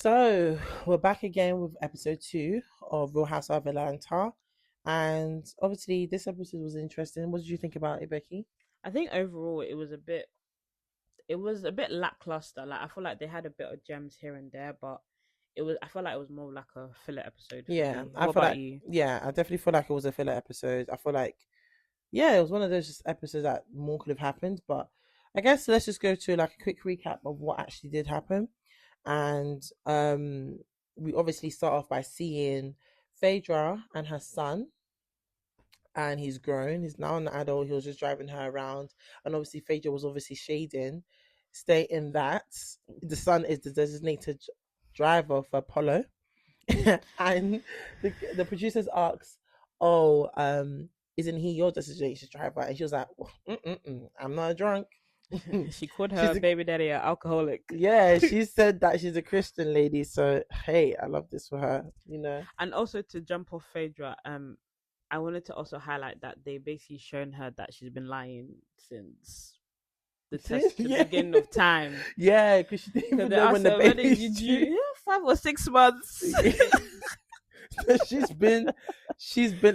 So we're back again with episode 2 of Real House of Atlanta, and obviously this episode was interesting. What did you think about it, Becky? I think overall it was a bit lackluster. Like I feel like they had a bit of gems here and there, but I felt like it was more like a filler episode for Yeah, me. I What feel about like you? I definitely feel like it was a filler episode. I feel like it was one of those just episodes that more could have happened, but I guess let's just go to like a quick recap of what actually did happen. And we obviously start off by seeing Phaedra and her son, and he's grown. He's now an adult. He was just driving her around, and obviously Phaedra was obviously shading, stating that the son is the designated driver for Apollo, and the producers asked, "Oh, isn't he your designated driver?" And she was like, "I'm not a drunk." She called She's her a baby daddy an alcoholic. Yeah, she said that she's a Christian lady. So hey, I love this for her. And also to jump off Phaedra, I wanted to also highlight that they basically shown her that she's been lying since the Yeah, beginning of time. yeah, because she didn't Because even they know when asked the her when did baby's you due. do? Yeah, 5 or 6 months. So she's been,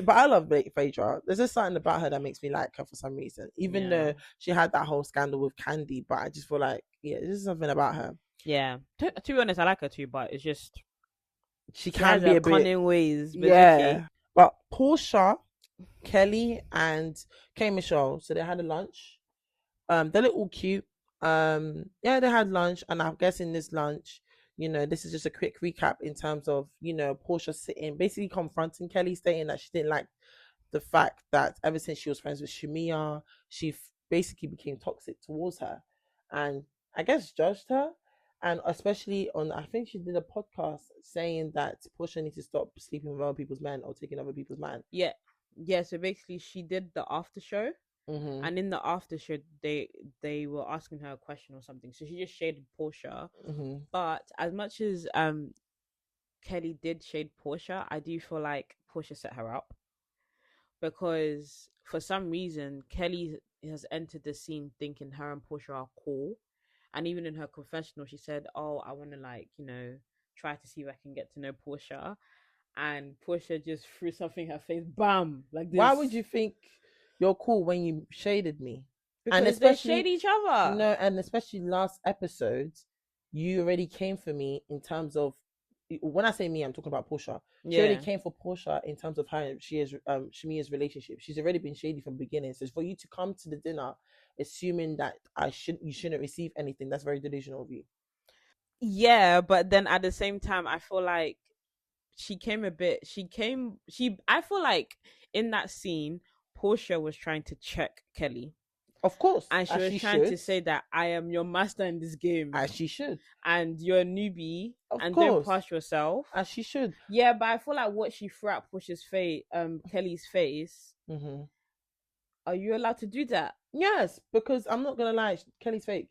but I love Phaedra. There's just something about her that makes me like her for some reason, even Yeah. though she had that whole scandal with Candy. But I just feel like, there's something about her. Yeah. To be honest, I like her too, but it's just She she has can be her a bit, cunning ways, but it's okay. yeah. But Portia, Kelly, and K Michelle, so they had a lunch. They look all cute. Yeah, they had lunch, and I'm guessing this lunch, this is just a quick recap in terms of, Portia sitting, basically confronting Kelly, stating that she didn't like the fact that ever since she was friends with Shamia, she basically became toxic towards her, and I guess judged her, and especially on, I think she did a podcast saying that Portia needs to stop sleeping with other people's men or taking other people's men. Yeah. Yeah, so basically she did the after show, Mm-hmm. and in the after show they were asking her a question or something. So she just shaded Portia. Mm-hmm. But as much as Kelly did shade Portia, I do feel like Portia set her up, because for some reason Kelly has entered the scene thinking her and Portia are cool. And even in her confessional, she said, "Oh, I want to try to see if I can get to know Portia." And Portia just threw something in her face, bam, like Why this, would you think you're cool when you shaded me? And because they shade especially, each other. no, and especially last episode, you already came for me in terms of, when I say me, I'm talking about Portia. She already Yeah, came for Portia in terms of her she is Shamia's relationship. She's already been shady from the beginning. So for you to come to the dinner assuming that you shouldn't receive anything, that's very delusional of you. yeah, but then at the same time, I feel like I feel like in that scene, Portia was trying to check Kelly, Of course, and she as was she trying to should. say that I am your master in this game, As she should. and you're a newbie, Of and don't course. pass yourself. As she should. Yeah, but I feel like what she threw at Kelly's face. Mm-hmm. Are you allowed to do that? Yes, because I'm not gonna lie, Kelly's fake.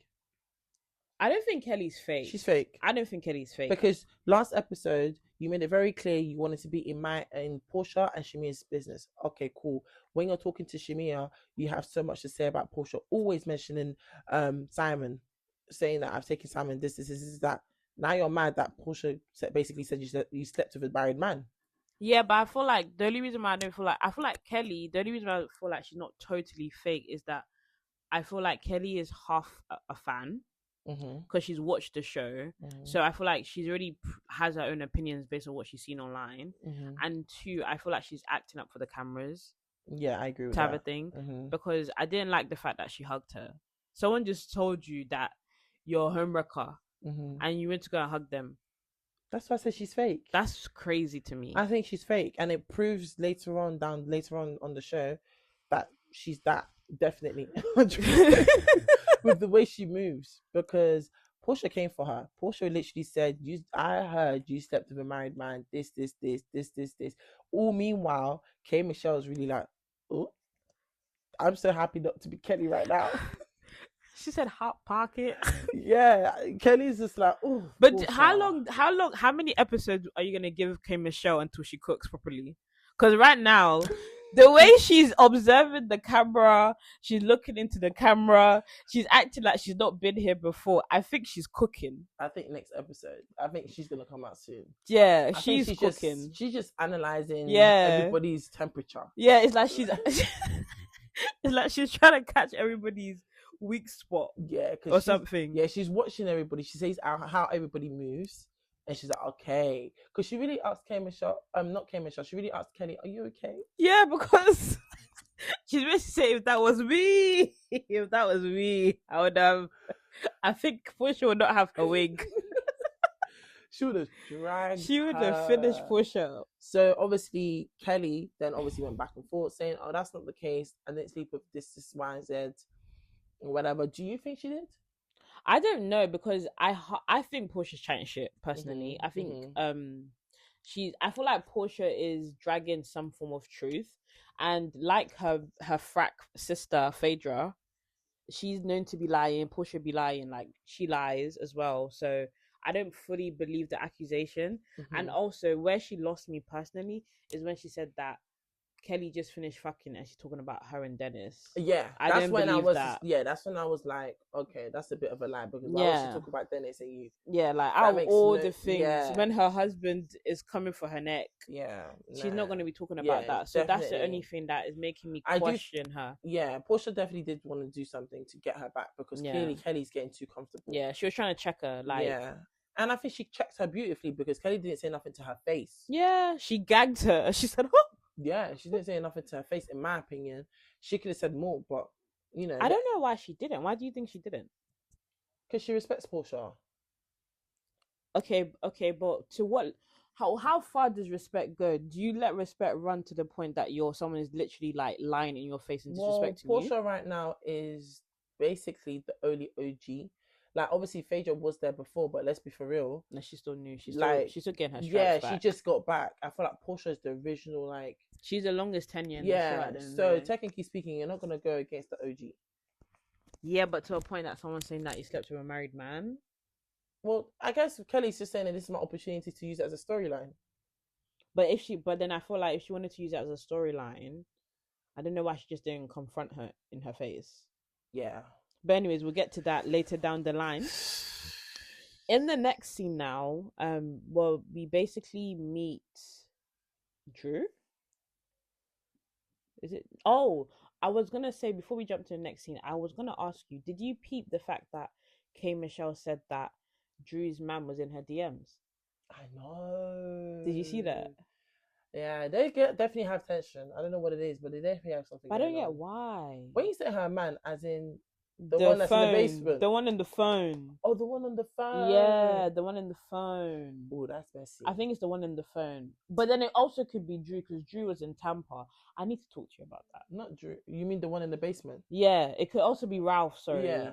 I don't think Kelly's fake. She's fake. I don't think Kelly's fake. Because last episode you made it very clear you wanted to be in Portia and Shamia's business. Okay, cool. When you're talking to Shamia, you have so much to say about Portia, always mentioning Simon, saying that I've taken Simon this, that. Now you're mad that Portia basically said you slept with a married man. Yeah, but I feel like the only reason why I feel like Kelly, the only reason why I feel like she's not totally fake is that I feel like Kelly is half a fan Mm-hmm. because she's watched the show. Mm-hmm. So I feel like she's already has her own opinions based on what she's seen online. Mm-hmm. And two, I feel like she's acting up for the cameras Yeah, I agree with type that. of thing, Mm-hmm. because I didn't like the fact that she hugged her. Someone just told you that you're a homewrecker Mm-hmm. and you went to go and hug them. That's why I said she's fake. That's crazy to me. I think she's fake, and it proves later on the show that she's that, definitely. With the way she moves, because Portia came for her. Portia literally said, I heard you slept with a married man, this. All meanwhile, K Michelle is really like, oh, I'm so happy not to be Kelly right now. She said hot pocket. Yeah, Kelly's just like, oh. But Portia. how many episodes are you gonna give K Michelle until she cooks properly? Because right now, The way she's observing the camera, she's looking into the camera, she's acting like she's not been here before. I think she's cooking. I think next episode. I think she's gonna come out soon. Yeah, I think she's cooking. She's just analyzing Yeah. everybody's temperature. Yeah, it's like she's it's like she's trying to catch everybody's weak spot. Yeah, or something. Yeah, she's watching everybody. She says how everybody moves. And she's like, okay. Because she really asked K Michelle, not K Michelle, she really asked Kelly, are you okay? Yeah, because she's basically saying, if that was me, I would have, I think Portia would not have her wig. She would have dragged She would have finished Portia. So obviously, Kelly then obviously went back and forth saying, oh, that's not the case. I didn't sleep with this Y, Z, or whatever. Do you think she did? I don't know because I think Portia's chatting shit personally. I think I feel like Portia is dragging some form of truth, and like her frack sister Phaedra, she's known to be lying. Portia be lying, like she lies as well. So I don't fully believe the accusation. And also where she lost me personally is when she said that Kelly just finished fucking and she's talking about her and Dennis. Yeah, that's when I was. Yeah, that's when I was like, okay, that's a bit of a lie because why would she talk about Dennis and you? Yeah, like out of all the things, when her husband is coming for her neck, she's not going to be talking about that. So definitely. That's the only thing that is making me question her. Yeah, Portia definitely did want to do something to get her back because clearly Kelly's getting too comfortable. Yeah, she was trying to check her. Like, yeah. And I think she checked her beautifully because Kelly didn't say nothing to her face. Yeah, she gagged her. She said, oh. Yeah, she didn't say nothing to her face. In my opinion, she could have said more, but you know, I don't know why she didn't. Why do you think she didn't? Because she respects Portia. Okay, but to what? How far does respect go? Do you let respect run to the point that someone is literally like lying in your face and disrespecting Portia right now is basically the only OG. Like, obviously, Phaedra was there before, but let's be for real. No, she's still new. She's still getting her stripes back. She just got back. I feel like Portia is the original, like... She's the longest tenure in the show. So, technically speaking, you're not going to go against the OG. Yeah, but to a point that someone's saying that you slept with a married man. Well, I guess Kelly's just saying that this is my opportunity to use it as a storyline. But then I feel like if she wanted to use it as a storyline, I don't know why she just didn't confront her in her face. Yeah. But anyways, we'll get to that later down the line. In the next scene now, we basically meet Drew. Is it? Oh, I was gonna say before we jump to the next scene, I was gonna ask you, did you peep the fact that K Michelle said that Drew's man was in her DMs? I know. Did you see that? Yeah, they definitely have tension. I don't know what it is, but they definitely have something. But I don't get why. When you say her man, as in the one that's phone, in the basement. The one in the phone. Oh, the one on the phone. Yeah, the one in the phone. Oh, that's messy. I think it's the one in the phone. But then it also could be Drew because Drew was in Tampa. I need to talk to you about that. Not Drew. You mean the one in the basement? Yeah, it could also be Ralph, sorry. Yeah.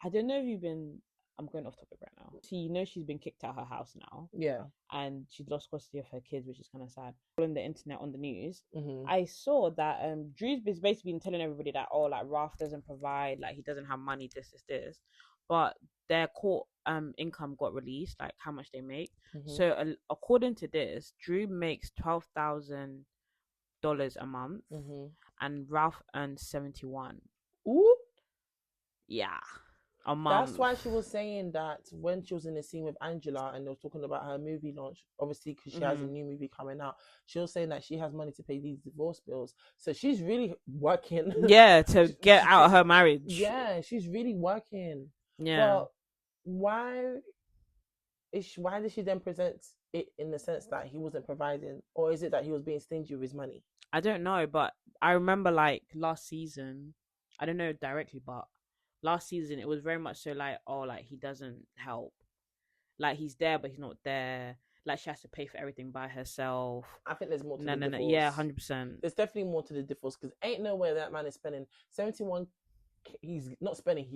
I don't know if you've been... I'm going off topic right now. See, you know she's been kicked out of her house now. Yeah. And she's lost custody of her kids, which is kind of sad. On the internet, on the news, I saw that Drew's basically been telling everybody that, oh, like, Ralph doesn't provide, like, he doesn't have money, this. But their court income got released, like, how much they make. So, according to this, Drew makes $12,000 a month, and Ralph earns 71. Ooh. Yeah. A month. That's why she was saying that when she was in the scene with Angela and they were talking about her movie launch, obviously because she has a new movie coming out, she was saying that she has money to pay these divorce bills. So she's really working. Yeah, to get out of her marriage. Yeah, she's really working. Yeah. But why did she then present it in the sense that he wasn't providing? Or is it that he was being stingy with his money? I don't know, but I remember like last season, I don't know directly, but last season, it was very much so like, oh, like he doesn't help. Like he's there, but he's not there. Like she has to pay for everything by herself. I think there's more to the divorce. No. Yeah, 100%. There's definitely more to the divorce because ain't no way that man is spending 71. He's not spending.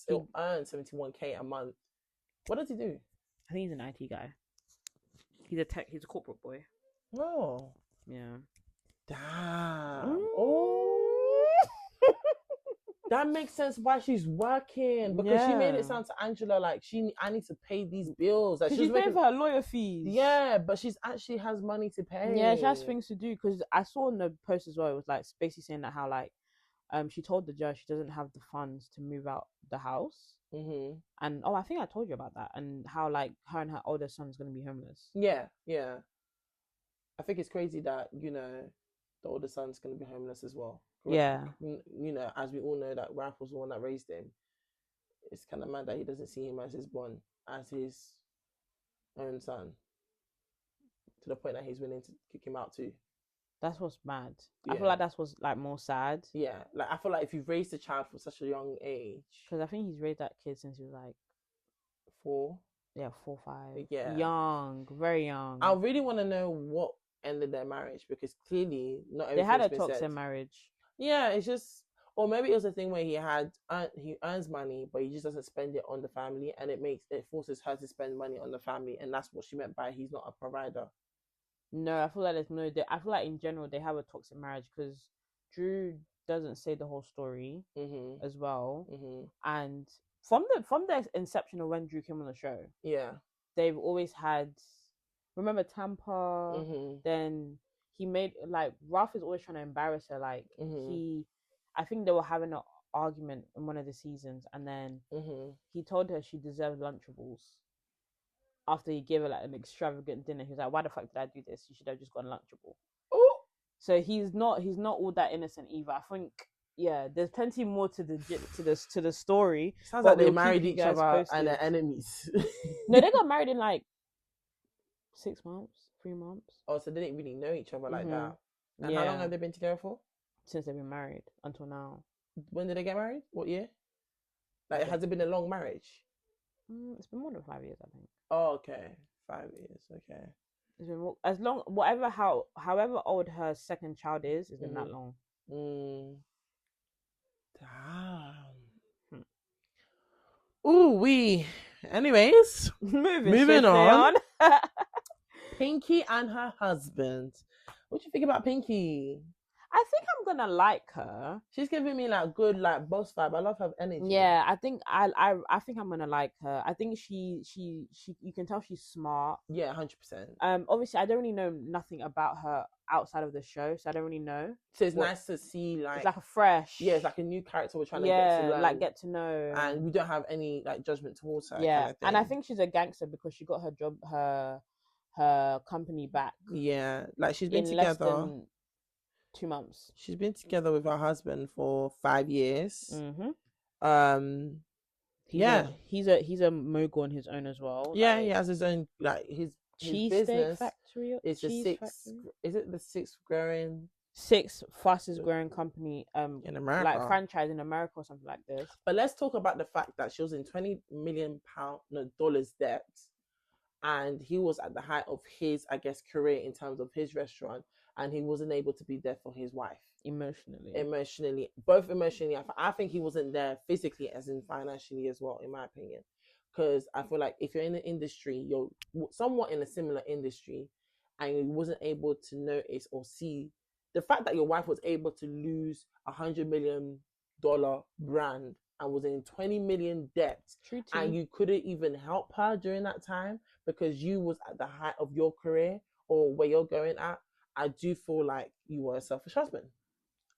He'll earn 71K a month. What does he do? I think he's an IT guy. He's a corporate boy. Oh. Yeah. Damn. Oh. That makes sense why she's working, because she made it sound to Angela like I need to pay these bills. Like Because she's paying for her lawyer fees. Yeah, but she's actually has money to pay. Yeah, she has things to do. Because I saw in the post as well, it was like basically saying that how like she told the judge she doesn't have the funds to move out the house. Mm-hmm. And I think I told you about that, and how like her and her older son is going to be homeless. Yeah. I think it's crazy that the older son's going to be homeless as well. Yeah. As we all know, that Ralph was the one that raised him. It's kind of mad that he doesn't see him as his own son, to the point that he's willing to kick him out too. That's what's mad. Yeah. I feel like that's what's like more sad. Yeah, like I feel like if you've raised a child from such a young age, because I think he's raised that kid since he was like 4. Yeah, 4, 5. Yeah, young, very young. I really want to know what ended their marriage, because clearly not everything. They had a toxic marriage. Yeah, it's just, or maybe it was a thing where he earns money, but he just doesn't spend it on the family, and it forces her to spend money on the family, and that's what she meant by he's not a provider. No, I feel like I feel like in general they have a toxic marriage, because Drew doesn't say the whole story as well, and from the inception of when Drew came on the show, yeah, they've always had. Remember Tampa? Then he made like Ralph is always trying to embarrass her. Like I think they were having an argument in one of the seasons, and then he told her she deserved Lunchables. After he gave her like an extravagant dinner, he was like, "Why the fuck did I do this? You should have just gone Lunchable." Ooh. So he's not all that innocent either. I think there's plenty more to the story. Sounds like they married each other and they're enemies. No, they got married in like 6 months, 3 months. Oh, so they didn't really know each other like that. And how long have they been together for? Since they've been married until now. When did they get married? What year? Like, has it been a long marriage? It's been more than 5 years, I think. Oh, okay. 5 years, okay. It's been more, as long, however old her second child is, it's been that long. Damn. Ooh, anyways, moving on. Pinky and her husband. What do you think about Pinky? I think I'm gonna like her. She's giving me like good like boss vibe. I love her energy. Yeah, I think I think I'm gonna like her. I think she you can tell she's smart. Yeah, 100%. Obviously I don't really know nothing about her outside of the show, so I don't really know. So it's nice to see like it's like a fresh. Yeah, it's like a new character we're trying to get to know. And we don't have any like judgment towards her. Yeah, kind of and I think she's a gangster because she got her job her company back. Yeah, like she's been together less than 2 months. She's been together with her husband for 5 years. He's a mogul on his own as well. Yeah, like, he has his own like his business factory. Is the sixth fastest growing company in America, like franchise in America or something like this. But let's talk about the fact that she was in $20 million dollars debt, and he was at the height of his, I guess, career in terms of his restaurant, and he wasn't able to be there for his wife both emotionally. I think he wasn't there physically as in financially as well, in my opinion, because I feel like if you're in the industry, you're somewhat in a similar industry, and you wasn't able to notice or see the fact that your wife was able to lose $100 million brand and was in 20 million debt, and you couldn't even help her during that time because you was at the height of your career or where you're going at. I do feel like you were a selfish husband.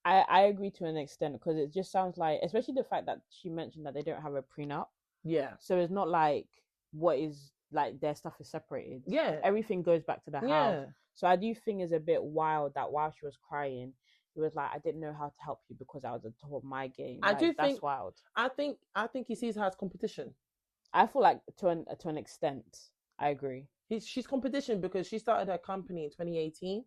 I agree to an extent, because it just sounds like, especially the fact that she mentioned that they don't have a prenup. Yeah. So it's not like what is like their stuff is separated. Yeah. Everything goes back to the house. So I do think it's a bit wild that while she was crying, he was like, I didn't know how to help you because I was at the top of my game. I do think that's wild. I think he sees her as competition. I feel like to an extent, I agree. She's competition because she started her company in 2018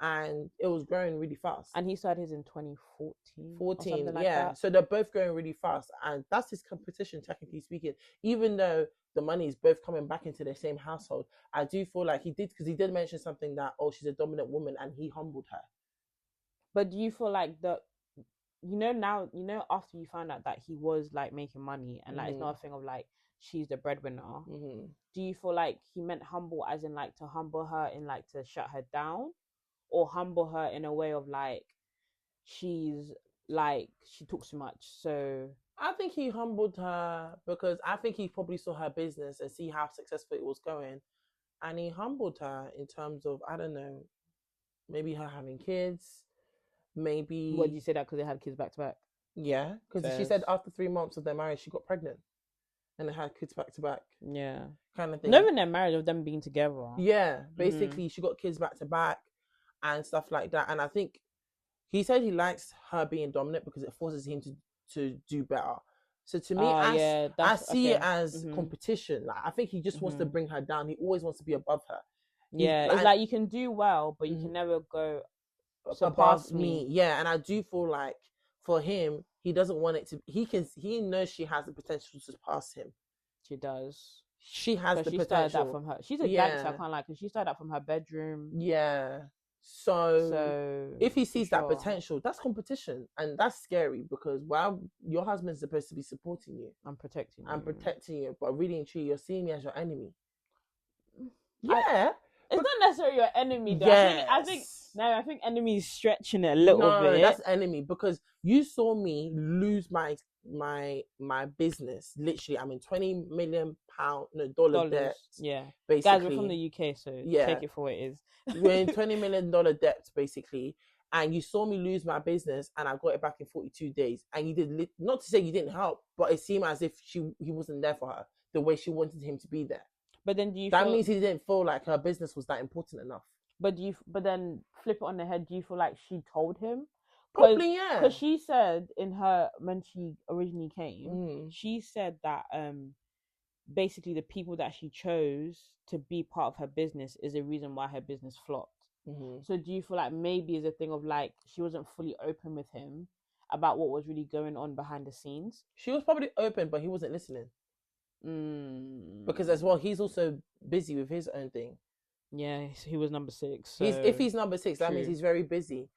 and it was growing really fast. And he started his in 2014. 14, yeah. So they're both growing really fast, and that's his competition, technically speaking. Even though the money is both coming back into the same household, I do feel like he did mention something that, she's a dominant woman, and he humbled her. But do you feel like after you found out that he was like making money and like it's not a thing of like she's the breadwinner, do you feel like he meant humble as in like to humble her in like to shut her down, or humble her in a way of like she's like she talks too much. So I think he humbled her because I think he probably saw her business and see how successful it was going, and he humbled her in terms of, I don't know, maybe her having kids, what do maybe, you say that because they had kids back to back? yeah, because she said Fairs. after 3 months of their marriage she got pregnant and they had kids back to back, Yeah. kind of Not thing. even their marriage of them being together. Yeah, basically she got kids back to back and stuff like that. And I think he said he likes her being dominant because it forces him to do better. So to me, Oh yeah, I that's see it okay. as competition. Like I think he just wants to bring her down. He always wants to be above her. He's Yeah, it's like you can do well, but you mhm, can never go above surpass me. me. Yeah, and I do feel like for him, he doesn't want it to. He knows she has the potential to surpass him. She does. She has Because the she started that potential. from her. She's a gangster, I Yeah, can't lie, because she started that from her bedroom. yeah. So So, if he for sees that sure, potential, that's competition, and that's scary because while your husband's supposed to be supporting you I'm protecting and you. protecting you, but really and truly, you're seeing me as your enemy. I, Yeah, it's not necessarily your enemy, though. yes. I think enemy is stretching it a little No, bit. that's enemy because you saw me lose my business. Literally, I'm in £20 million no dollar debt. Dollars, yeah. Guys, we're from Basically, the UK, so yeah, take it for what it we're in is. $20 million debt basically. And you saw me lose my business, and I got it back in 42 days. And you did not to say you didn't help, but it seemed as if he wasn't there for her the way she wanted him to be there. But then do you That feel? means he didn't feel like her business was that important enough. But then flip it on the head. Do you feel like she told him? Probably, yeah. Because she said in her when she originally came, Mm. she said that basically the people that she chose to be part of her business is the reason why her business flopped. Mm-hmm. So do you feel like maybe it's a thing of like she wasn't fully open with him about what was really going on behind the scenes? She was probably open, but he wasn't listening. Because as well, he's also busy with his own thing. Yeah, he was number 6. So If he's number 6, that means true. he's very busy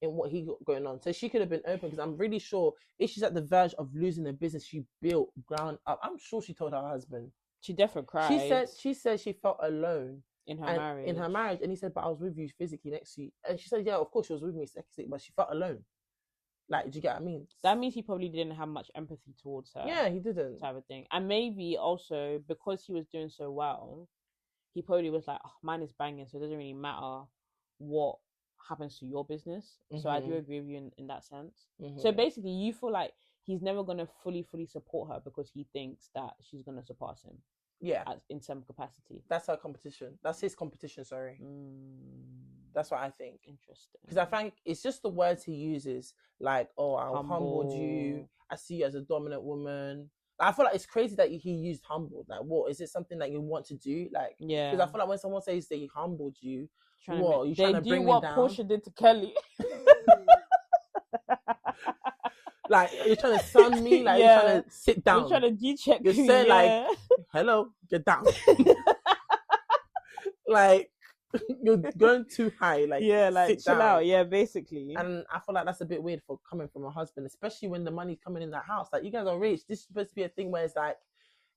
in what he got going on. So she could have been open because I'm really sure if she's at the verge of losing the business she built ground up, I'm sure she told her husband. She definitely cried. She said she felt alone in her marriage, and he said, "But I was with you physically next to you." And she said, "Yeah, of course she was with me physically, but she felt alone." Like, do you get what I mean? That means he probably didn't have much empathy towards her. Yeah, he didn't. Type of thing. And maybe also because he was doing so well, he probably was like, oh, mine is banging, so it doesn't really matter what happens to your business. Mm-hmm. So I do agree with you in that sense. Mm-hmm. So basically, you feel like he's never going to fully support her because he thinks that she's going to surpass him. Yeah. In some capacity. That's her competition. That's his competition, sorry. That's what I think. Interesting. Because I think it's just the words he uses, like, oh, I'll humble you. I see you as a dominant woman. I feel like it's crazy that he used humbled. Like, what? Is it something that you want to do? Like, yeah. Because I feel like when someone says that he humbled you, what? You trying to bring me down? They do what Portia did to Kelly. Like, you're trying to sun me? Like, you're trying to sit down. You're trying to G-check me. You're saying, like, hello, get down. Like, you're going too high. Like, like, chill down. Out. Yeah, basically. And I feel like that's a bit weird for coming from a husband, especially when the money's coming in that house. Like, you guys are rich. This is supposed to be a thing where it's like,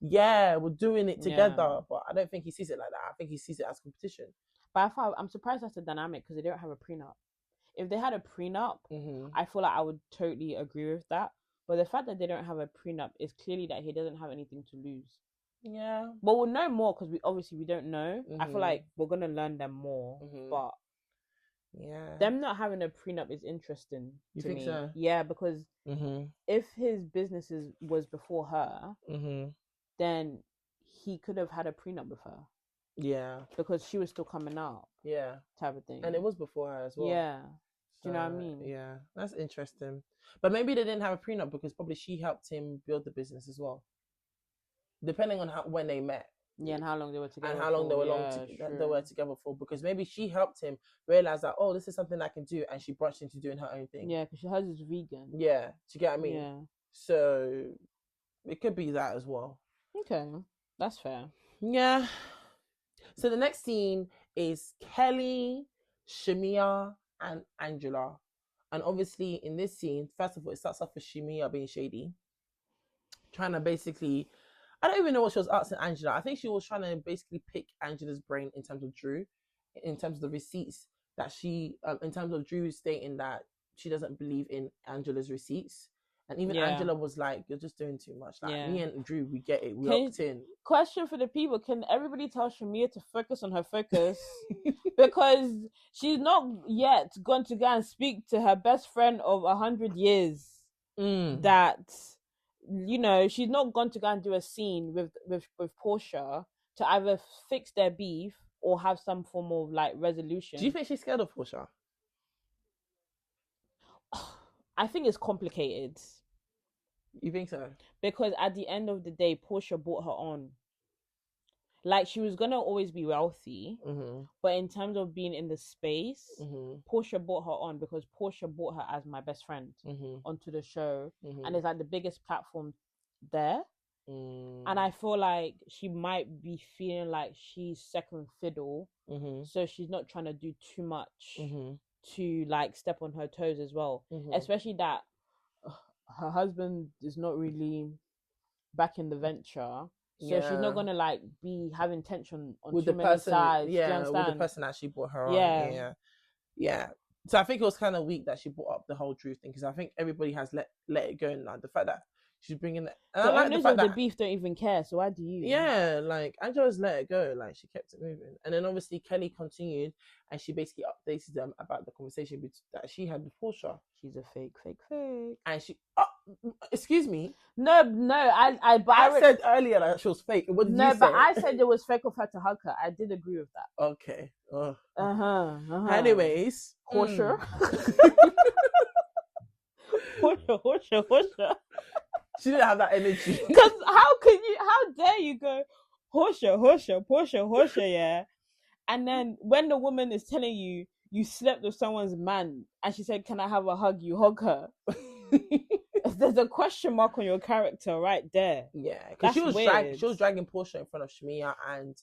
yeah, we're doing it together. Yeah. But I don't think he sees it like that. I think he sees it as competition. But I'm surprised that's the dynamic because they don't have a prenup. If they had a prenup, I feel like I would totally agree with that. But the fact that they don't have a prenup is clearly that he doesn't have anything to lose. Yeah. But we'll know more because we don't know. I feel like we're gonna learn them more. But yeah, them not having a prenup is interesting. You think so? Yeah, because if his businesses was before her, then he could have had a prenup with her. Yeah. Because she was still coming up. Yeah. Type of thing. And it was before her as well. Yeah. Do you know what I mean? Yeah. That's interesting. But maybe they didn't have a prenup because probably she helped him build the business as well. Depending on when they met. Yeah, and how long they were together. And how long they were together for. Because maybe she helped him realize that, oh, this is something I can do. And she branched into doing her own thing. Yeah, because hers is vegan. Yeah. Do you get what I mean? Yeah. So it could be that as well. Okay. That's fair. Yeah. So the next scene is Kelly, Shamia, and Angela. And obviously in this scene, first of all, it starts off with Shamia being shady. Trying to basically, I don't even know what she was asking Angela. I think she was trying to basically pick Angela's brain in terms of Drew, in terms of the receipts that she, in terms of Drew stating that she doesn't believe in Angela's receipts. And even Yeah. Angela was like, "You're just doing too much." Like me and Drew, we get it. We opt in. Question for the people: can everybody tell Shamia to focus on her focus? Because she's not yet going to go and speak to her best friend of 100 years. That, you know, she's not going to go and do a scene with Portia to either fix their beef or have some form of like resolution. Do you think she's scared of Portia? I think it's complicated. You think so? Because at the end of the day, Portia brought her on. Like, she was gonna always be wealthy, but in terms of being in the space, Portia brought her on because Portia brought her as my best friend onto the show, and it's like the biggest platform there. And I feel like she might be feeling like she's second fiddle, so she's not trying to do too much to like step on her toes as well, especially that her husband is not really back in the venture. So she's not gonna like be having tension on with too many sides. Yeah, with the person that she brought her on. Yeah. So I think it was kind of weak that she brought up the whole Drew thing, because I think everybody has let it go now. The fact that she's bringing it, the owners of the beef don't even care. So why do you? Yeah, like Angela's let it go. Like she kept it moving, and then obviously Kelly continued, and she basically updated them about the conversation that she had with Portia. She's a fake, and she. Excuse me. No. I said earlier that she was fake. What did you say? But I said it was fake of her to hug her. I did agree with that. Okay. Anyways, Portia. Portia. She didn't have that energy. Because how dare you go Portia, yeah? And then when the woman is telling you slept with someone's man and she said, "Can I have a hug?" You hug her. There's a question mark on your character right there. Yeah, because she was dragging Portia in front of Shamia and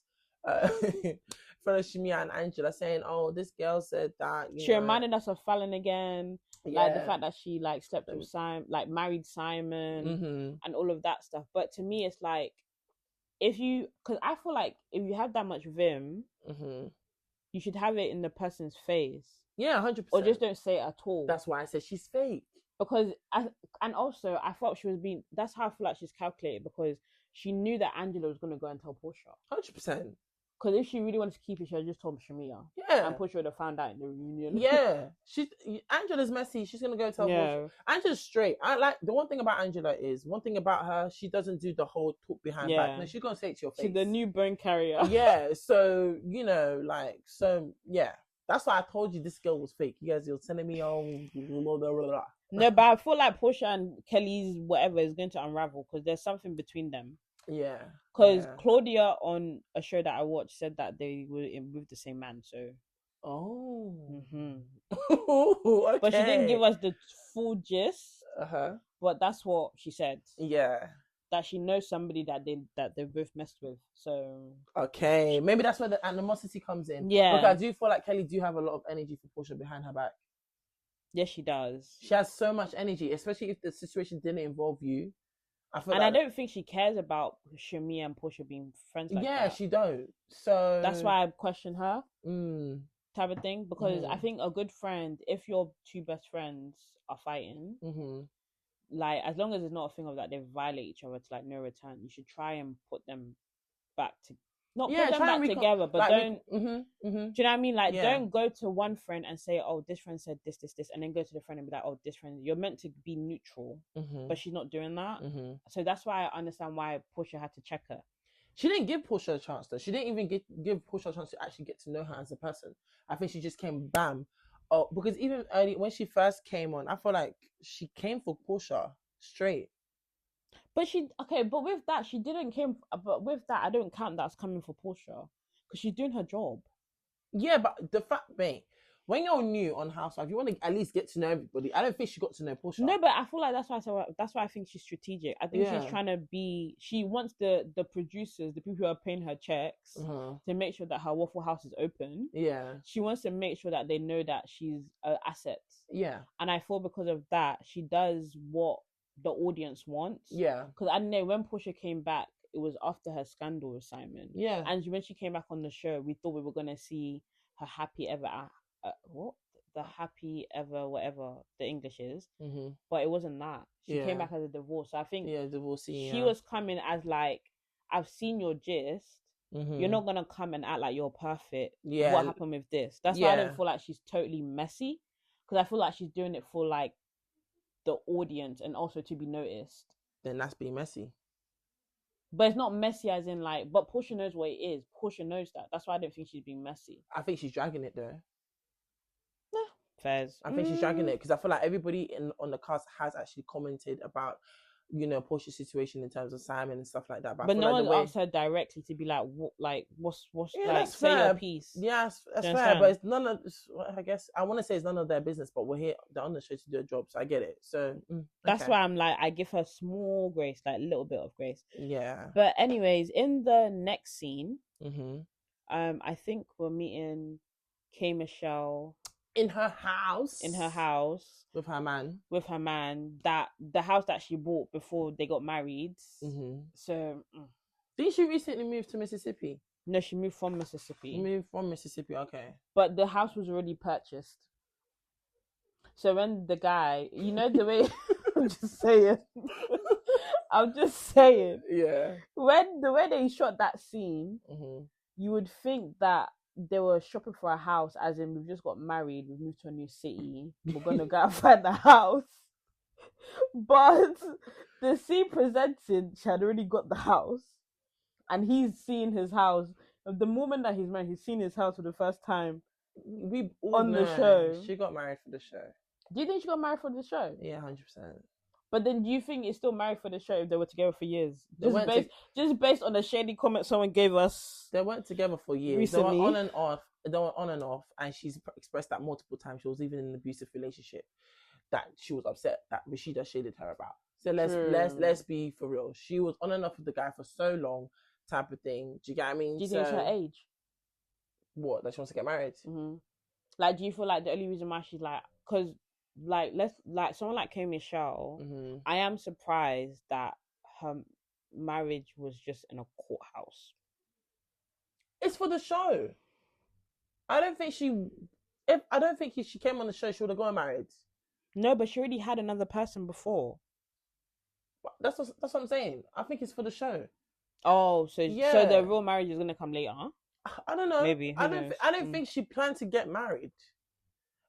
Angela, saying, "Oh, this girl said that." She reminded us of Fallon again, like the fact that she like slept with Simon, like married Simon, and all of that stuff. But to me, it's like because I feel like if you have that much vim, you should have it in the person's face. Yeah, 100%. Or just don't say it at all. That's why I said she's fake. Because I thought she was being. That's how I feel like she's calculated, because she knew that Angela was going to go and tell Portia. 100%. Because if she really wanted to keep it, she had just told Shamia. Yeah. And Portia would have found out in the reunion. Yeah. Angela's messy. She's going to go tell Portia. Angela's straight. The one thing about Angela is, her, she doesn't do the whole talk behind back. No, she's going to say it to your face. She's the new bone carrier. Yeah. So, yeah. That's why I told you this girl was fake. You guys, you're telling me, No, but I feel like Portia and Kelly's whatever is going to unravel, because there's something between them. Yeah. Because Claudia on a show that I watched said that they were with the same man. So. Oh. Okay. But she didn't give us the full gist. But that's what she said. Yeah. That she knows somebody that they both messed with. So. Okay, maybe that's where the animosity comes in. Yeah. Because I do feel like Kelly do have a lot of energy for Portia behind her back. Yes, she does. She has so much energy, especially if the situation didn't involve you. I don't think she cares about Shamia and Portia being friends like that. Yeah, she don't. So that's why I question her. Type of thing. Because I think a good friend, if your two best friends are fighting, like, as long as it's not a thing of that they violate each other to like no return, you should try and put them back to put them back together, but like, don't do you know what I mean? Like, don't go to one friend and say, "Oh, this friend said this," and then go to the friend and be like, "Oh, this friend," you're meant to be neutral, but she's not doing that. So that's why I understand why Portia had to check her. She didn't give Portia a chance though. She didn't even give Portia a chance to actually get to know her as a person. I think she just came bam. Oh, because even early when she first came on, I feel like she came for Portia straight. But but with that, she didn't came. But with that, I don't count that as coming for Portia, because she's doing her job. Yeah, but the fact, mate, when you're new on Housewives, you want to at least get to know everybody. I don't think she got to know Portia. No, but I feel like that's why I think she's strategic. I think she's trying to be. She wants the producers, the people who are paying her checks, to make sure that her Waffle House is open. Yeah, she wants to make sure that they know that she's an asset. Yeah, and I feel because of that, she does what the audience wants. Yeah, because I know when Portia came back, it was after her scandal with Simon. Yeah, and when she came back on the show, we thought we were gonna see her happy ever. What? the happy ever whatever the English is, Mm-hmm. but it wasn't that. She came Yeah. back as a divorce. So I think Yeah, divorcee. she Yeah. was coming as like, I've seen your gist. Mm-hmm. You're not gonna come and act like you're perfect. Yeah. What happened with this? That's why I don't feel like she's totally messy, because I feel like she's doing it for like the audience and also to be noticed. Then that's being messy. But it's not messy as in like, but Portia knows what it is. Portia knows that. That's why I don't think she's being messy. I think she's dragging it though. Fairs. I think she's dragging it because I feel like everybody on the cast has actually commented about, Portia's situation in terms of Simon and stuff like that. But no one asked her directly to be like, what's yeah, like, say fair. your piece. Yeah, that's fair. But it's none of. I guess I want to say it's none of their business. But we're here. They're on the show to do a job, so I get it. So that's why I'm like, I give her small grace, like a little bit of grace. Yeah. But anyways, in the next scene, mm-hmm. I think we're meeting K Michelle in her house with her man, that the house that she bought before they got married. Mm-hmm. So didn't she recently move to Mississippi? No, she moved from Mississippi. Okay, but the house was already purchased. So when the guy, the way I'm just saying yeah, when the way they shot that scene, mm-hmm. you would think that they were shopping for a house, as in we've just got married, we've moved to a new city, we're gonna go and find the house. But the scene presented, she had already got the house, and he's seen his house. The moment that he's married, he's seen his house for the first time. We all on know the show. She got married for the show. Do you think she got married for the show? Yeah, 100%. But then, do you think it's still married for the show if they were together for years? Just based on the shady comment someone gave us. They weren't together for years. Recently. They were on and off, and she's expressed that multiple times. She was even in an abusive relationship that she was upset that Rashida shaded her about. So let's be for real. She was on and off with the guy for so long, type of thing. Do you get what I mean? Do you think it's her age? What, that she wants to get married? Mm-hmm. Like, do you feel like the only reason why she's like, because like someone like K Michelle, mm-hmm. I am surprised that her marriage was just in a courthouse. It's for the show. I don't think she came on the show, she would have gotten married. No, but she already had another person before. That's what I'm saying. I think it's for the show. Oh, so the real marriage is gonna come later, huh? I don't know. Maybe. I don't think she planned to get married.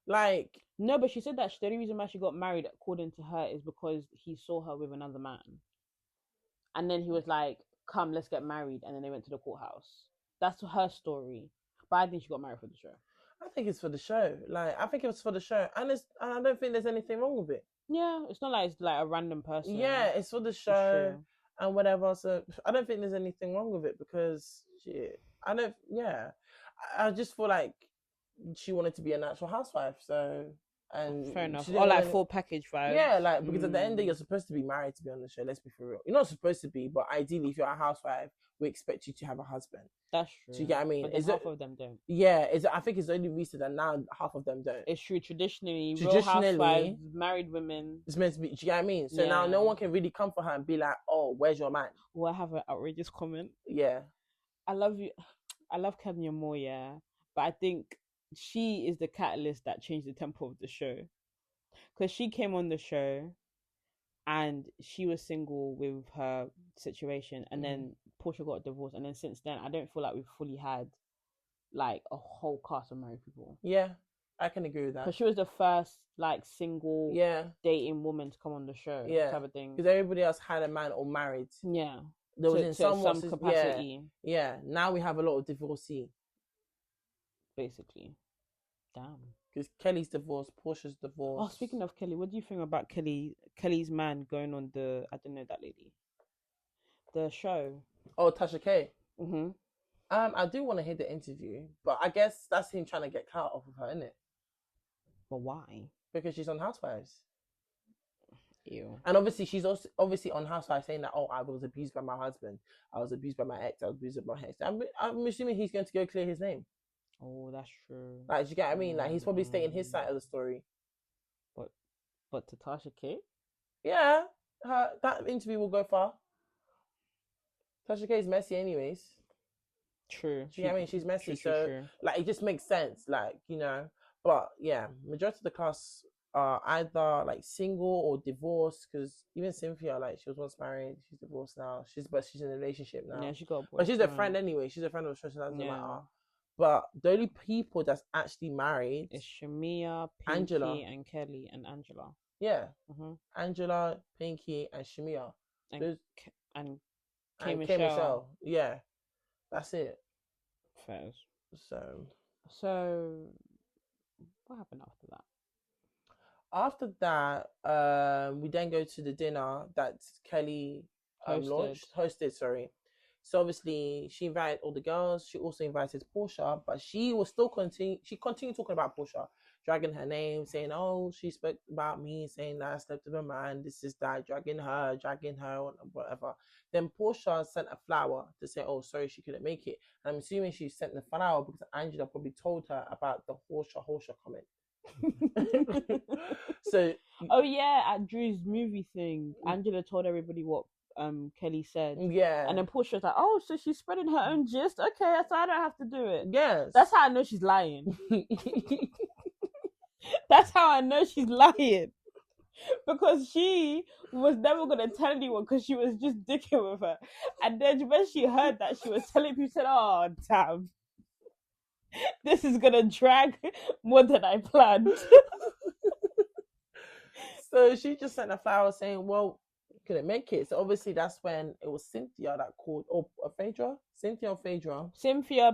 Like, no, but she said that the only reason why she got married, according to her, is because he saw her with another man, and then he was like, "Come, let's get married," and then they went to the courthouse. That's her story. But I think she got married for the show. I think it's for the show. Like, I think it was for the show, and I don't think there's anything wrong with it. Yeah, it's not like it's like a random person. Yeah, it's for the show and whatever. So I don't think there's anything wrong with it because shit. I just feel like she wanted to be a natural housewife. So, and fair enough. Or like full package vibes. Yeah, like because at the end of the day, you're supposed to be married to be on the show. Let's be for real. You're not supposed to be, but ideally, if you're a housewife, we expect you to have a husband. That's true. Do you get what I mean? But half of them don't. Yeah, I think it's only recent that now half of them don't. It's true. Traditionally, real housewives, married women. It's meant to be. Do you get what I mean? So now no one can really come for her and be like, "Oh, where's your man?" Well, I have an outrageous comment. Yeah. I love you. I love Kenya more, yeah. But I think she is the catalyst that changed the tempo of the show. Because she came on the show and she was single with her situation, and then Portia got divorced, and then since then I don't feel like we've fully had like a whole cast of married people. Yeah, I can agree with that. Because she was the first like single dating woman to come on the show, type of thing. Because everybody else had a man or married. Yeah. There was in some capacity. Yeah. Now we have a lot of divorcee. Basically. Damn. Because Kelly's divorced, Portia's divorced. Oh, speaking of Kelly, what do you think about Kelly's man going on the, I don't know that lady, the show? Oh, Tasha K. Mm-hmm. I do want to hear the interview, but I guess that's him trying to get clout off of her, isn't it? But why? Because she's on Housewives. Ew. And obviously she's also on Housewives saying that, oh, I was abused by my husband, I was abused by my ex, I was abused by my ex. I'm assuming he's going to go clear his name. Oh, that's true. Like, do you get what I mean? Like, he's probably stating his side of the story. But to Tasha K? Yeah, that interview will go far. Tasha K is messy anyways. True. Do you get what I mean? She's messy, so like, it just makes sense. Like, you know, But yeah, majority of the cast are either like single or divorced. Because even Cynthia, like she was once married, she's divorced now. She's in a relationship Yeah, now. she got a But she's a friend boyfriend. anyway. She's a friend of the church, so that doesn't Yeah, matter. But the only people that's actually married, it's Shamia, Angela. Pinky, and Kelly, and Angela. Yeah, Mm-hmm. Angela, Pinky, and Shamia. And Those and K and K Michelle. Michelle. Yeah, that's it. Fairs. So So what happened after that? after that, we then go to the dinner that Kelly Hosted. hosted. Sorry. So obviously she invited all the girls. She also invited Portia, but she was still continue. She continued talking about Portia, dragging her name, saying, "Oh, she spoke about me, saying that I slept with a man. This is that, dragging her, whatever." Then Portia sent a flower to say, "Oh, sorry, she couldn't make it." And I'm assuming she sent the flower because Angela probably told her about the Horsha comment. So Oh yeah, at Drew's movie thing, Angela told everybody what Kelly said. yeah, And then Portia was like, "Oh, so she's spreading her own gist. Okay, so I don't have to do it." yes, That's how I know she's lying. That's how I know she's lying. Because she was never gonna tell anyone because she was just dicking with her. And then when she heard that she was telling people, she said, "Oh damn, this is gonna drag more than I planned." So she just sent a flower saying, "Well, couldn't make it." So obviously that's when it was Cynthia that called, or Phaedra, Cynthia or Phaedra. Cynthia,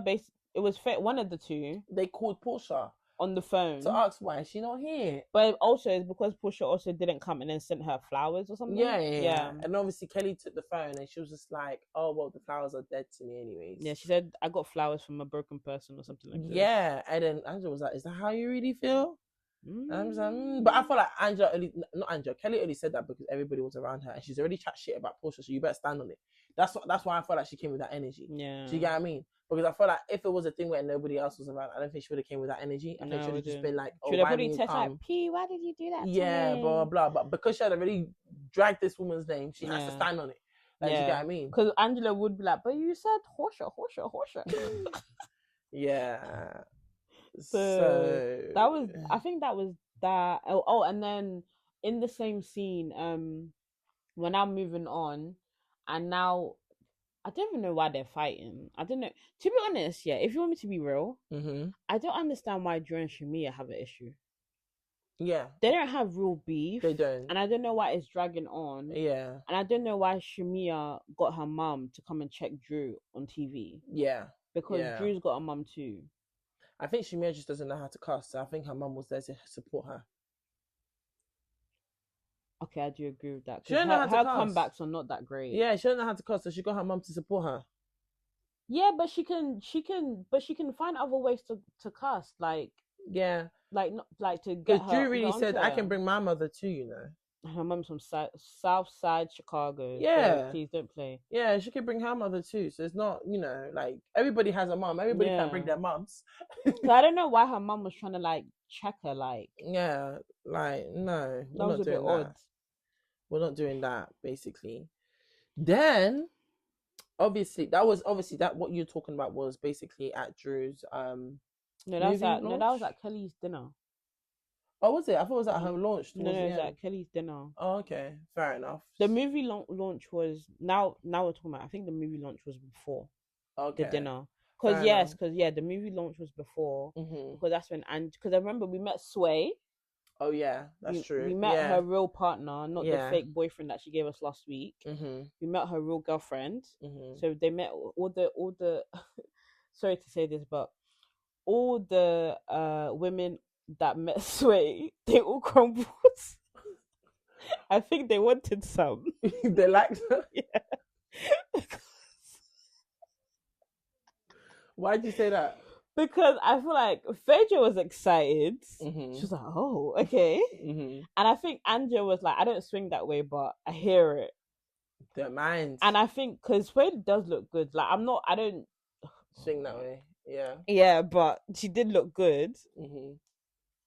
it was one of the two They called Portia on the to phone. ask why is she not here. But also it's because Portia also didn't come and then sent her flowers or something. Yeah. And obviously Kelly took the phone and she was just like, "Oh well, the flowers are dead to me anyways." Yeah, she said I got flowers from a broken person or something like that. Yeah, and then Angela was like, "Is that how you really feel?" And I'm just like, but I feel like Kelly only said that because everybody was around her and she's already chat shit about Portia, so you better stand on it. That's why I felt like she came with that energy. Yeah. Do you get what I mean? Because I feel like if it was a thing where nobody else was around, I don't think she would have came with that energy. I think she would have just been like, "Oh, why did you come?" Like, P, why did you do that? Yeah, blah blah. But because she had already dragged this woman's name, she has to stand on it. Like, do you get what I mean? Because Angela would be like, "But you said Horsha." Yeah. So that was, I think that was that. Oh, and then in the same scene, we're now moving on, and now I don't even know why they're fighting. I don't know. To be honest, yeah, if you want me to be real, I don't understand why Drew and Shamia have an issue. Yeah. They don't have real beef. They don't. And I don't know why it's dragging on. Yeah. And I don't know why Shamia got her mum to come and check Drew on TV. Yeah. Because Drew's got a mum too. I think Shamia just doesn't know how to cast. So I think her mum was there to support her. Okay, I do agree with that. She don't know how to her cast. comebacks are not that great. Yeah, she don't know how to cast, so she got her mum to support her. Yeah, but she can find other ways to cast, like to get her. Drew really said, "I can bring my mother too," you know. Her mum's from South Side Chicago. Yeah, so please don't play. Yeah, she can bring her mother too. So it's not, like everybody has a mum. Everybody can bring their mums. So I don't know why her mum was trying to like check her. Like no, we're not doing that. We're not doing that. Basically, then obviously that what you're talking about was basically at Drew's No, that was at Kelly's dinner. Oh, was it? I thought it was at her launch. No, it was at Kelly's dinner. Oh, okay. Fair enough. The movie launch was now we're talking about. I think the movie launch was before the dinner. Because the movie launch was before. Because that's when because I remember we met Sway. Oh yeah, that's true. We met her real partner, not the fake boyfriend that she gave us last week. We met her real girlfriend. So they met all the. Sorry to say this, but all the women that met Sway, they all crumbled. I think they wanted some. They liked her? Yeah. Why'd you say that? Because I feel like Phaedra was excited. She was like, "Oh, okay." And I think Angela was like, "I don't swing that way, but I hear it." Don't mind. And I think because Phaedra does look good. Like I don't swing that way. Yeah. Yeah, but she did look good.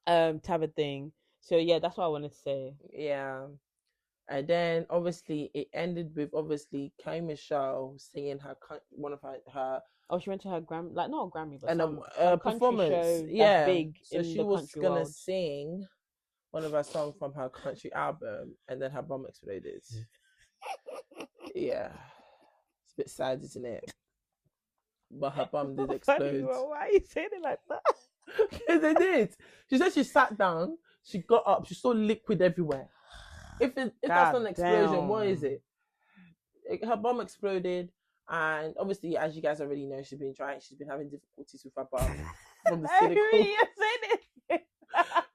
Type of thing. So yeah, that's what I wanted to say. Yeah. And then obviously it ended with K Michelle singing one of her Oh, she went to her Grammy, like not a Grammy, but and some a country performance. show Yeah. that's big So in she the was country gonna world. sing one of her songs from her country album, and then her bum exploded. Yeah. It's a bit sad, isn't it? But her bum did explode. Why are you saying it like that? Because they did. She said she sat down, she got up, she saw liquid everywhere. If that's not an explosion, what is it? Her bum exploded, and obviously, as you guys already know, she's been having difficulties with her bum from the silicone.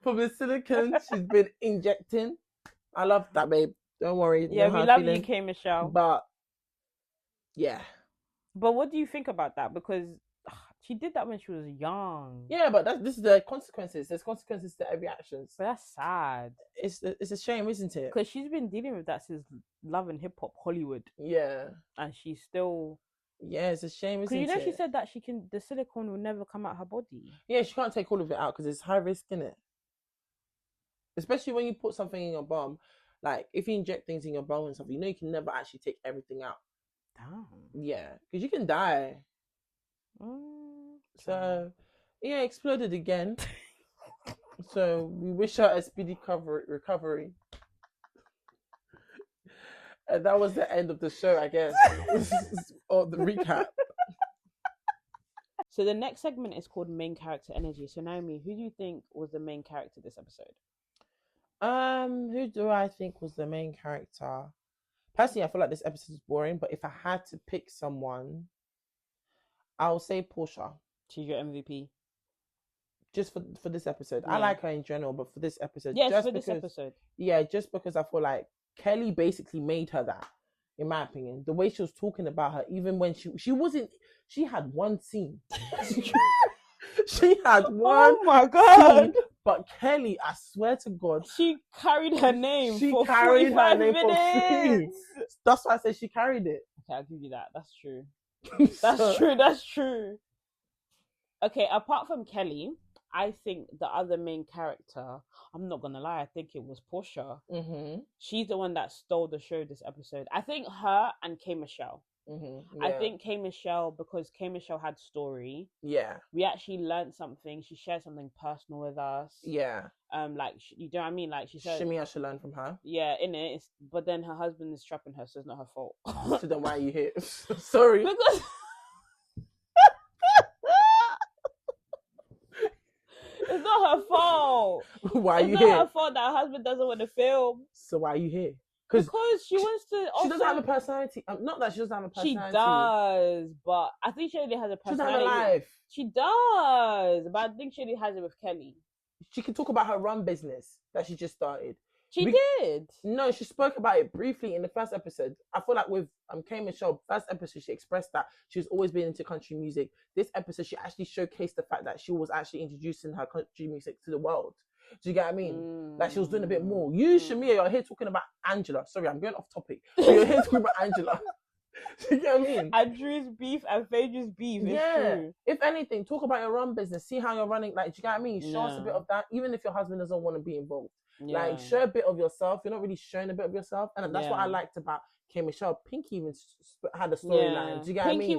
From the silicone, she's been injecting. I love that, babe. Don't worry. Yeah, we love you, K Michelle. But yeah. But what do you think about that? Because she did that when she was young. Yeah, but this is the consequences. There's consequences to every action. But that's sad. It's a shame, isn't it? Because she's been dealing with that since Love and Hip Hop Hollywood. Yeah. And she's still. Yeah, it's a shame, isn't it? Because she said that the silicone will never come out her body. Yeah, she can't take all of it out because it's high risk, innit? Especially when you put something in your bum. Like, if you inject things in your bum and stuff, you know you can never actually take everything out. Damn. Yeah, because you can die. So, yeah, exploded again. So, we wish her a speedy recovery. And that was the end of the show, I guess. Or the recap. So the next segment is called Main Character Energy. So Naomi, who do you think was the main character this episode? Who do I think was the main character? Personally, I feel like this episode is boring, but if I had to pick someone, I'll say Portia. She's your MVP. Just for this episode. Yeah. I like her in general, but for this episode. Yes, just for this episode. Yeah, just because I feel like Kelly basically made her that, in my opinion. The way she was talking about her, even when she had one scene. She had one. Oh my God. Scene, but Kelly, I swear to God, she carried her name. She for carried her name minutes. for 3. That's why I said she carried it. Okay, I'll give you that. That's true. That's true. Okay, apart from Kelly, I think the other main character, I'm not gonna lie, I think it was Portia. Mm-hmm. She's the one that stole the show this episode. I think her and K Michelle. Mm-hmm. Yeah. I think K Michelle, because K Michelle had story. Yeah. We actually learned something. She shared something personal with us. Yeah. Like, you know what I mean? Like, she said, Shimmy, I should learn from her. Yeah, innit? But then her husband is trapping her, so it's not her fault. So then why are you here? Sorry. Because it's not her fault. Why are you here? It's not her fault that her husband doesn't want to film. So why are you here? Because she wants to. She doesn't have a personality. Not that she doesn't have a personality. She does, but I think she only has a personality. She doesn't have a life. She does, but I think she only has it with Kelly. She can talk about her rum business that she just started. She did. No, she spoke about it briefly in the first episode. I feel like with K Michelle, first episode, she expressed that she's always been into country music. This episode, she actually showcased the fact that she was actually introducing her country music to the world. Do you get what I mean? Like, she was doing a bit more. You, Shamia, you're here talking about Angela. Sorry, I'm going off topic. You're here talking about Angela. Do you get what I mean? Andrew's beef and Phaedra's beef. Yeah. True. If anything, talk about your rum business. See how you're running. Like, do you get what I mean? Show us a bit of that, even if your husband doesn't want to be involved. Yeah. Like, show a bit of yourself. You're not really showing a bit of yourself. And that's what I liked about K Michelle. Pinky even had a storyline. Do you get what I mean? Pinky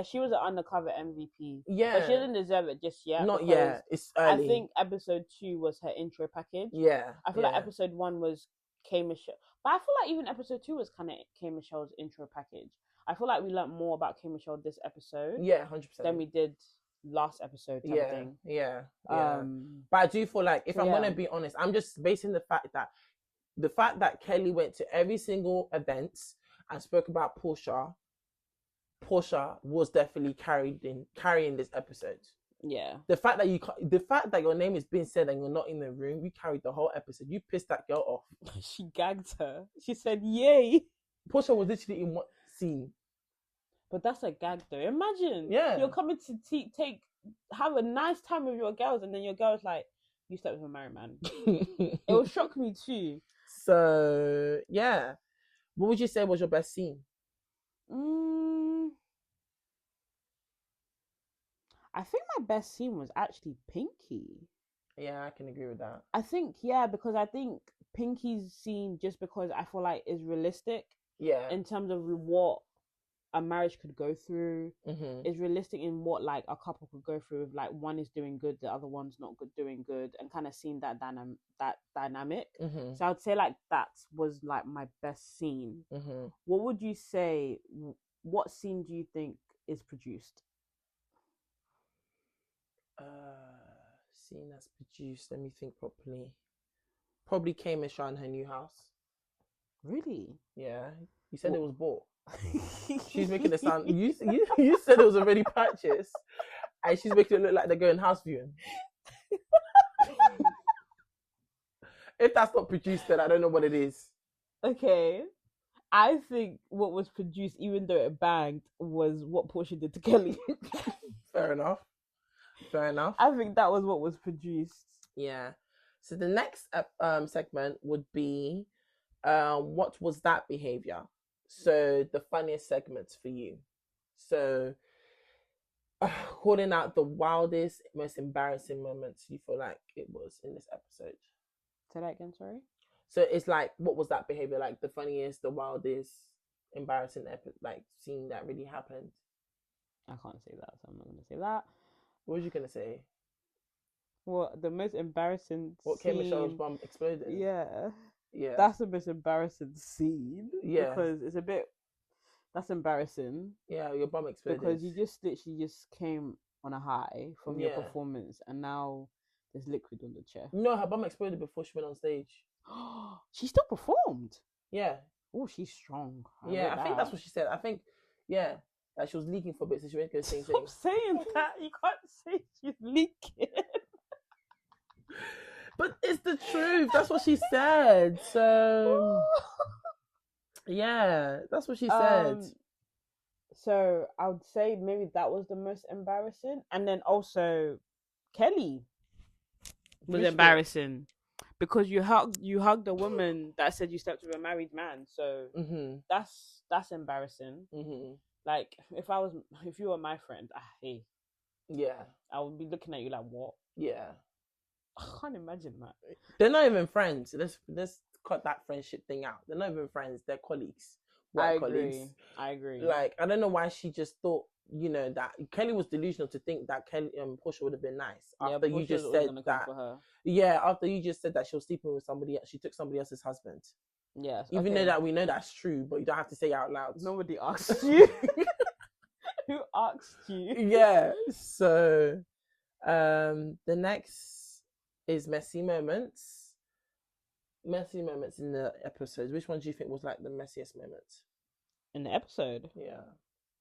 she was an undercover MVP. Yeah. But she doesn't deserve it just yet. Not yet. It's early. I think episode 2 was her intro package. Yeah. I feel like episode 1 was K Michelle. But I feel like even episode 2 was kind of K Michelle's intro package. I feel like we learned more about K Michelle this episode. Yeah, 100%. Than we did last episode. Thing. Yeah. But I do feel like, if I'm going to be honest, I'm just basing the fact that Kelly went to every single event and spoke about Portia was definitely carrying this episode. Yeah. The fact that your name is being said and you're not in the room, you carried the whole episode. You pissed that girl off. She gagged her. She said, "Yay." Portia was literally in one scene. But that's a gag, though. Imagine, you're coming to have a nice time with your girls, and then your girl's like, "You slept with a married man." It will shock me too. So yeah, what would you say was your best scene? I think my best scene was actually Pinky. Yeah, I can agree with that. I think because I think Pinky's scene, just because I feel like is realistic. Yeah. In terms of what a marriage could go through. Mm-hmm. Is realistic in what like a couple could go through if like one is doing good, the other one's not good doing good, and kind of seeing that dynamic. Mm-hmm. So I would say like that was like my best scene. Mm-hmm. What would you say? What scene do you think is produced? Scene that's produced. Let me think properly. Probably Cayman in her new house. Really? Yeah, you said What? it was bought. She's making it sound. You said it was already purchased, and she's making it look like they're going house viewing. If that's not produced, then I don't know what it is. Okay. I think what was produced, even though it banged, was what Portia did to Kelly. Fair enough. Fair enough. I think that was what was produced. Yeah. So the next segment would be what was that behavior? So the funniest segments for you. So calling out the wildest, most embarrassing moments you feel like it was in this episode. Say that again, sorry. So it's like, what was that behavior? Like the funniest, the wildest, embarrassing like scene that really happened. I can't say that, so I'm not gonna say that. What was you gonna say? Well, the most embarrassing What scene. came Michelle's bum exploded? Yeah. Yeah. That's the most embarrassing scene. Yeah. Because it's a bit. That's embarrassing. Yeah, your bum exploded. Because you just literally just came on a high from your performance, and now there's liquid on the chair. No, her bum exploded before she went on stage. She still performed. Yeah. Oh, she's strong. I think that's what she said. I think, yeah, that she was leaking for a bit, so she went to go sing. Stop saying that. You can't say she's leaking. But it's the truth. That's what she said. So, yeah, that's what she said. So I would say maybe that was the most embarrassing, and then also Kelly was embarrassing because you hugged a woman that said you slept with a married man. So that's embarrassing. Mm-hmm. Like if you were my friend, hey, yeah, I would be looking at you like, what? Yeah, I can't imagine that. They're not even friends. Let's cut that friendship thing out. They're not even friends. They're colleagues. I agree. Like, I don't know why she just thought, that Kelly was delusional to think that Portia would have been nice after you just said that. Yeah, after you just said that she was sleeping with somebody else, she took somebody else's husband. Yes. Even though that we know that's true, but you don't have to say it out loud. Nobody asked you. Who asked you? Yeah. So, the next is messy moments. Messy moments in the episodes. Which one do you think was like the messiest moments in the episode? Yeah,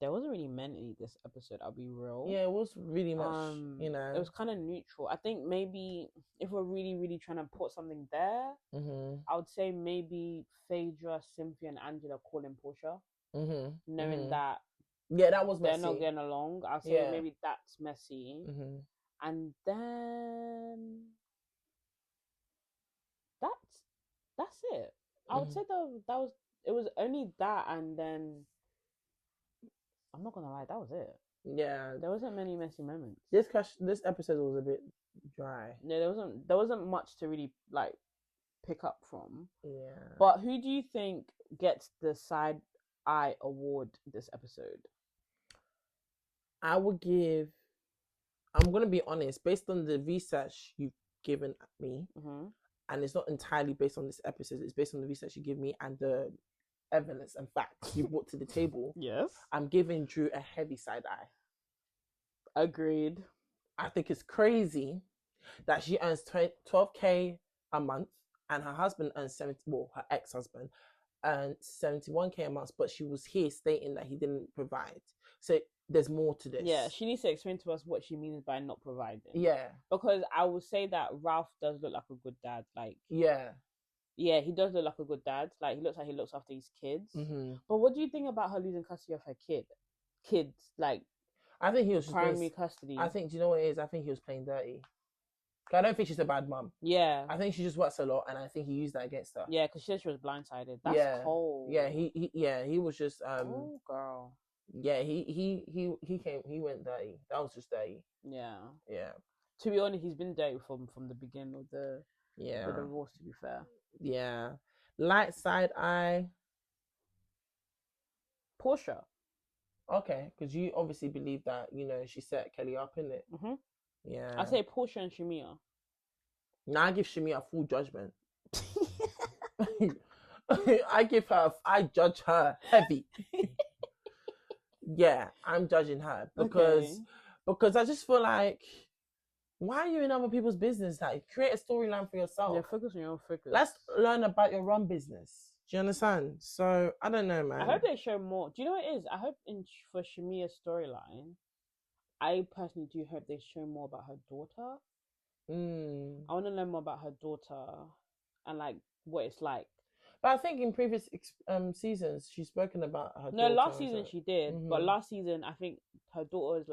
there wasn't really many this episode. I'll be real. Yeah, it was really much. It was kind of neutral. I think maybe if we're really, really trying to put something there, I would say maybe Phaedra, Cynthia, and Angela calling Portia, knowing that that was messy. They're not getting along. I'll say maybe that's messy, and then that's it. I would say it was only that, and then I'm not gonna lie, that was it. Yeah, there wasn't many messy moments. This episode was a bit dry. No, there wasn't much to really like pick up from. Yeah. But who do you think gets the side eye award this episode? I'm gonna be honest, based on the research you've given me, and it's not entirely based on this episode, it's based on the research you give me and the evidence and facts you brought to the table. Yes. I'm giving Drew a heavy side eye. Agreed. I think it's crazy that she earns 12K a month and her husband earns her ex-husband earned 71K a month, but she was here stating that he didn't provide. So there's more to this. Yeah, she needs to explain to us what she means by not providing. Yeah. Because I would say that Ralph does look like a good dad. Like, yeah, he does look like a good dad. Like, he looks after his kids. But what do you think about her losing custody of her kids? Like, I think he was primary custody. I think, do you know what it is? I think he was playing dirty. I don't think she's a bad mum. Yeah. I think she just works a lot, and I think he used that against her. Yeah, because she said she was blindsided. That's cold. Yeah, he was just oh girl. Yeah, he went dirty. That was just dirty. Yeah. Yeah. To be honest, he's been dirty from the beginning of the divorce, to be fair. Yeah. Light side eye. Portia. Okay, because you obviously believe that she set Kelly up in it. Mm-hmm. Yeah. I say Portia and Shamia. Now I give Shamia full judgment. I judge her heavy. Yeah, I'm judging her because I just feel like, why are you in other people's business? Like, create a storyline for yourself. Yeah, focus on your own focus. Let's learn about your own business. Do you understand? So I don't know, man. I hope they show more. Do you know what it is? I hope for Shamia's storyline, I personally do hope they show more about her daughter. I want to learn more about her daughter and like what it's like. But I think in previous seasons she's spoken about her. No, last season she did, but last season I think her daughter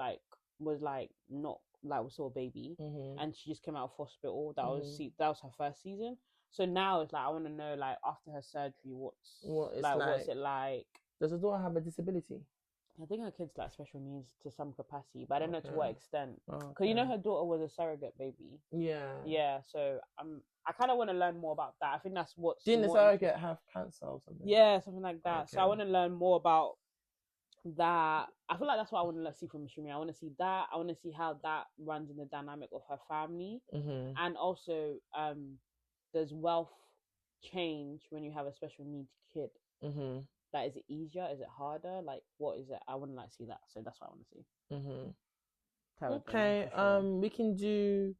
was not like was still a baby, and she just came out of hospital. That was her first season. So now it's like I want to know, like, after her surgery, what's it like? Does her daughter have a disability? I think her kid's like special needs to some capacity, but I don't know to what extent. Because her daughter was a surrogate baby. Yeah. So I kind of want to learn more about that. I think that's what. Didn't the surrogate have cancer or something? Yeah, something like that. Okay. So I want to learn more about that. I feel like that's what I want to see from Shumi. I want to see that. I want to see how that runs in the dynamic of her family, and also does wealth change when you have a special needs kid? Like, is it easier? Is it harder? Like, what is it? I want to see that. So that's what I want to see. Okay. We can do.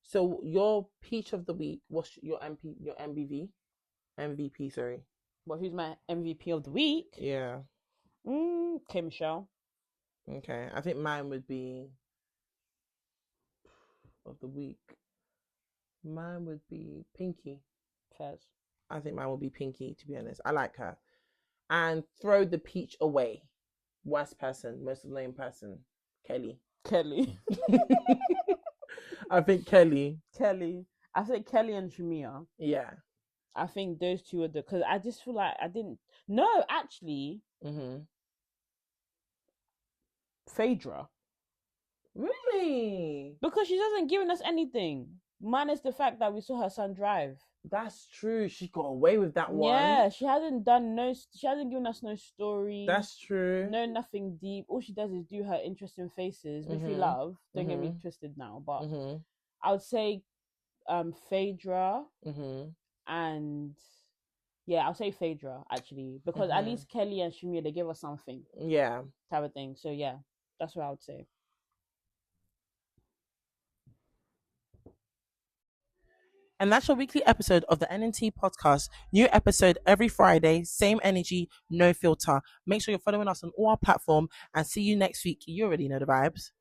So your peach of the week. What's your MVP? Sorry. Well, who's my MVP of the week? Yeah. Okay, Michelle. Okay, I think mine would be of the week. Mine would be Pinky. Fairs. I think mine would be Pinky, to be honest. I like her. And throw the peach away. Worst person, most annoying person, Kelly. I think Kelly. I think Kelly and Shamia. Yeah. I think those two are because I just feel like I didn't. No, actually. Phaedra. Really? Because she hasn't given us anything. Minus the fact that we saw her son drive. That's true. She got away with that one. Yeah, she hasn't given us no story. That's true. No, nothing deep. All she does is do her interesting faces, which we love. Don't get me twisted now, but I would say Phaedra and yeah, I'll say Phaedra actually, because at least Kelly and Shamia, they give us something. Yeah. Type of thing. So yeah, that's what I would say. And that's your weekly episode of the NNT podcast. New episode every Friday, same energy, no filter. Make sure you're following us on all our platforms and see you next week. You already know the vibes.